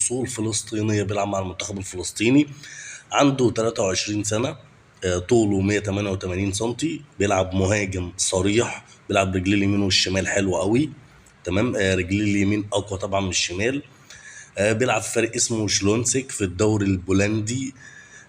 اصول فلسطينيه، بيلعب مع المنتخب الفلسطيني. عنده 23 سنه. طوله 188 سنتي. بيلعب مهاجم صريح، بيلعب رجليه اليمين والشمال حلو قوي. تمام. رجليه اليمين اقوى طبعا من الشمال. بيلعب في فريق اسمه شلونسك في الدوري البولندي.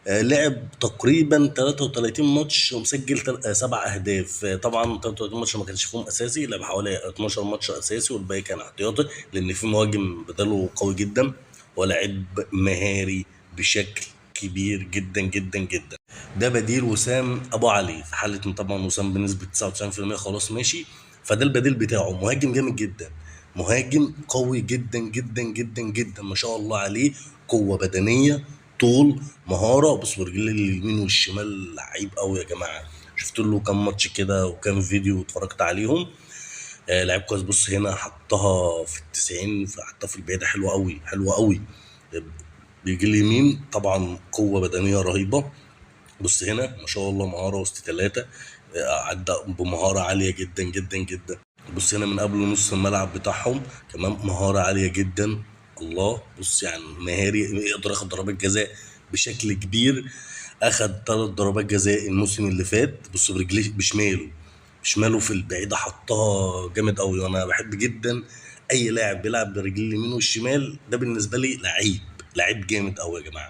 لعب تقريبا 33 ماتش ومسجل 7 اهداف. طبعا 33 ماتش ما كانش فيهم اساسي، لعب حوالي 12 ماتش اساسي والباقي كان احتياطي، لان في مهاجم بداله قوي جدا. ولاعب مهاري بشكل كبير جدا جدا جدا. ده بديل وسام ابو علي في حاله ان طبعا وسام بنسبه 99% خلاص ماشي. فده البديل بتاعه، مهاجم جامد جدا، مهاجم قوي جدا جدا جدا جدا ما شاء الله عليه. قوه بدنيه، طول، مهاره. بص برجليه اليمين والشمال لعيب قوي يا جماعه. شفت له كام ماتش كده وكام فيديو اتفرجت عليهم. لعيب كويس. بص هنا حطها في ال90، حطها في البعيده حلوه قوي حلوه قوي. بيجي اليمين طبعا قوه بدنيه رهيبه. بص هنا ما شاء الله مهاره وسط ثلاثه. عدى بمهاره عاليه جدا جدا جدا. بص هنا من قبل نص الملعب بتاعهم كمان مهاره عاليه جدا. الله، بص يعني مهاري، يقدر ياخد ضربات جزاء بشكل كبير. اخد 3 ضربات جزاء الموسم اللي فات. بص برجليه بشماله في البعيده حطها جامد قوي. وانا بحب جدا اي لاعب بيلعب برجليه اليمين والشمال، ده بالنسبه لي لعيب جامد قوي يا جماعه.